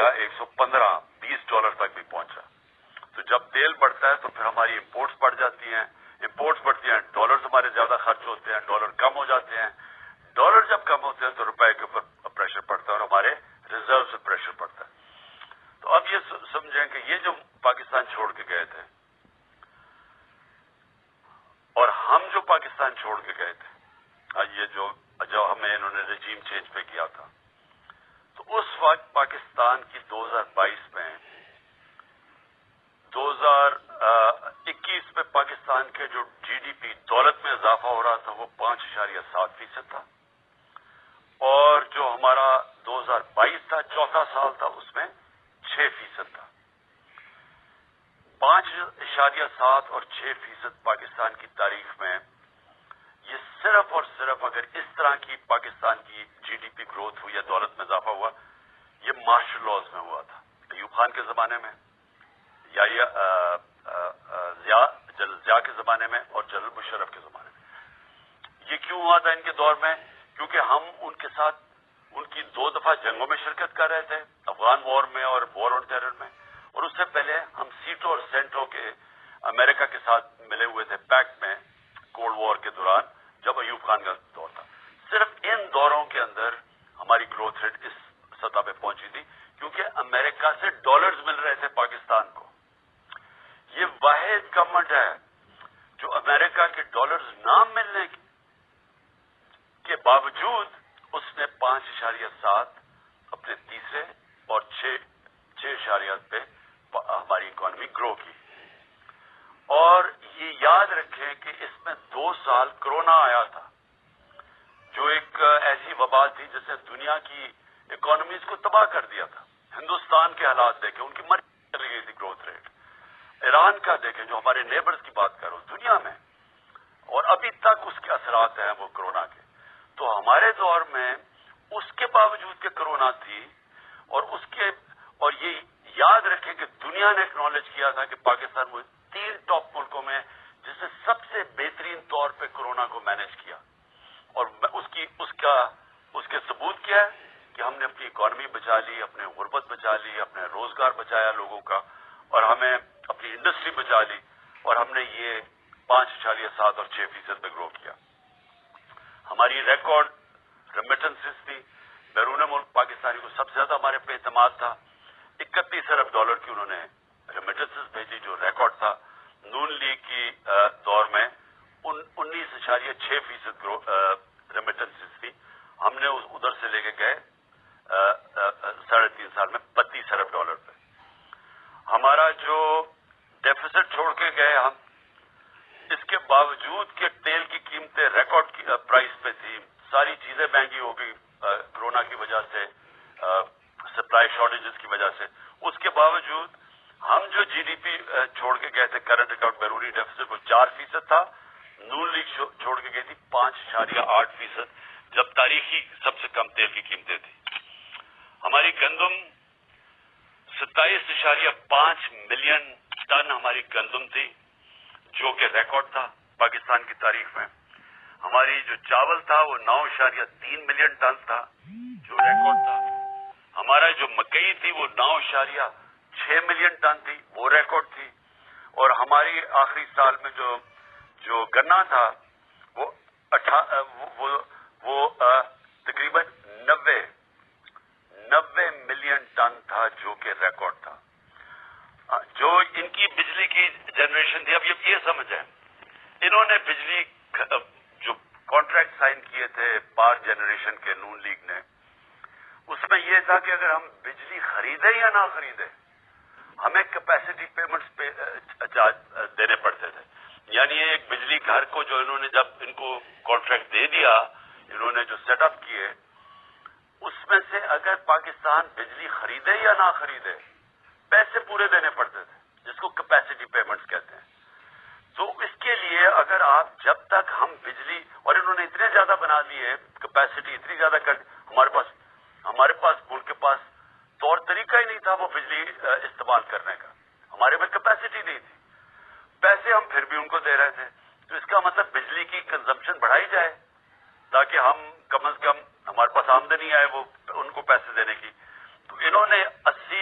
کا $115-20 تک بھی پہنچا. تو جب تیل بڑھتا ہے تو پھر ہماری امپورٹس بڑھ جاتی ہیں, امپورٹس بڑھتی ہیں, ڈالرز ہمارے زیادہ خرچ ہوتے ہیں, ڈالر کم ہو جاتے ہیں. ڈالر جب کم ہوتے ہیں تو روپے کے اوپر پریشر پڑتا ہے اور ہمارے ریزرو سے پریشر پڑتا ہے. تو اب یہ سمجھیں کہ یہ جو پاکستان چھوڑ کے گئے تھے اور ہم جو پاکستان چھوڑ کے گئے تھے, یہ جو ہمیں انہوں نے رجیم چینج پہ کیا تھا, تو اس وقت پاکستان کی 2022 میں 2021 میں پاکستان کے جو جی ڈی پی دولت میں اضافہ ہو رہا تھا وہ 5.7% تھا, اور جو ہمارا 2022 تھا, چوتھا سال تھا, اس میں 6% تھا. 5.7 اور 6% پاکستان کی تاریخ میں یہ صرف اور صرف اگر اس طرح کی پاکستان کی جی ڈی پی گروتھ ہوئی یا دولت میں اضافہ ہوا, یہ مارشل لاز میں ہوا تھا, ایوب خان کے زمانے میں یا جنرل ضیاء کے زمانے میں اور جنرل مشرف کے زمانے میں. یہ کیوں ہوا تھا ان کے دور میں؟ کیونکہ ہم ان کے ساتھ ان کی 2 دفعہ جنگوں میں شرکت کر رہے تھے, افغان وار میں اور وار آن ٹیرر میں, اور اس سے پہلے ہم سیٹو اور سینٹرو کے امریکہ کے ساتھ ملے ہوئے تھے پیکٹ میں کولڈ وار کے دوران جب ایوب خان کا دور تھا. صرف ان دوروں کے اندر ہماری گروتھ ریٹ اس سطح پہ پہنچی تھی کیونکہ امریکہ سے ڈالرز مل رہے تھے پاکستان کو. یہ واحد گورنمنٹ ہے جو امریکہ کے ڈالرز نہ ملنے کے باوجود اس نے 5.7 اپنے تیسرے اور 6.8 پہ ہماری اکانومی گرو کی. اور یہ یاد رکھیں کہ اس میں 2 سال کرونا آیا تھا جو ایک ایسی وبا تھی جس نے دنیا کی اکانومیز کو تباہ کر دیا تھا. ہندوستان کے حالات دیکھیں, ان کی مرضی چلی گئی تھی گروتھ ریٹ. ایران کا دیکھیں جو ہمارے نیبرز کی بات کرو دنیا میں, اور ابھی تک اس کے اثرات ہیں وہ کرونا کے. تو ہمارے دور میں اس کے باوجود کہ کرونا تھی اور یہ یاد رکھیں کہ دنیا نے اکنالج کیا تھا کہ پاکستان وہ 3 ٹاپ ملکوں میں جس نے سب سے بہترین طور پہ کرونا کو مینج کیا, اور اس کے ثبوت کیا ہے کہ ہم نے اپنی اکانومی بچا لی, اپنے غربت بچا لی, اپنے روزگار بچایا لوگوں کا, اور ہمیں اپنی انڈسٹری بچا لی, اور ہم نے یہ 5.7 اور 6% پہ گرو کیا. ہماری ریکارڈ ریمیٹنسز تھی, بیرون ملک پاکستانی کو سب سے زیادہ ہمارے پہ اعتماد تھا. $31 ارب کی انہوں نے ریمیٹنسز بھیجی جو ریکارڈ تھا. نون لیگ کی دور میں 19.6% ریمیٹنسز تھی. ہم نے ادھر سے لے کے گئے 3.5 سال میں $32 ارب پہ. ہمارا جو ڈیفیسٹ چھوڑ کے گئے ہم, اس کے باوجود کہ تیل کی قیمتیں ریکارڈ پرائز پہ تھی, ساری چیزیں مہنگی ہو گئی کرونا کی وجہ سے, سپلائی شارٹیجز کی وجہ سے, اس کے باوجود ہم جو جی ڈی پی چھوڑ کے گئے تھے کرنٹ اکاؤنٹ بیرونی ڈیفیسٹ وہ 4% تھا. نون لیگ چھوڑ کے گئی تھی 5.8%, جب تاریخی سب سے کم تیل کی قیمتیں تھی. ہماری گندم 27.5 ملین ٹن ہماری گندم تھی جو کہ ریکارڈ تھا پاکستان کی تاریخ میں. ہماری جو چاول تھا وہ 9.3 ملین ٹن تھا جو ریکارڈ تھا. ہمارا جو مکئی تھی وہ 9.6 ملین ٹن تھی, وہ ریکارڈ تھی. اور ہماری آخری سال میں جو گنا تھا وہ تقریباً 90 ملین ٹن تھا جو کہ ریکارڈ تھا. جو ان کی بجلی کی جنریشن تھی, اب یہ سمجھیں انہوں نے بجلی جو کانٹریکٹ سائن کیے تھے پاور جنریشن کے نون لیگ نے, اس میں یہ تھا کہ اگر ہم بجلی خریدیں یا نہ خریدیں ہمیں کیپیسٹی پیمنٹس پہ دینے پڑتے تھے. یعنی ایک بجلی گھر کو جو انہوں نے جب ان کو کانٹریکٹ دے دیا, انہوں نے جو سیٹ اپ کیے, اس میں سے اگر پاکستان بجلی خریدے یا نہ خریدے پیسے پورے دینے پڑتے تھے, جس کو کیپیسٹی پیمنٹس کہتے ہیں. تو اس کے لیے اگر آپ جب تک ہم بجلی, اور انہوں نے اتنے زیادہ بنا دیے, کیپیسٹی اتنی زیادہ کر دی, ہمارے پاس ملک کے پاس طور طریقہ ہی نہیں تھا وہ بجلی استعمال کرنے کا. ہمارے میں کیپیسٹی نہیں تھی, پیسے ہم پھر بھی ان کو دے رہے تھے. تو اس کا مطلب بجلی کی کنزمپشن بڑھائی جائے تاکہ ہم کم از کم ہمارے پاس آمدنی آئے وہ ان کو پیسے دینے کی. تو انہوں نے 80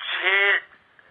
6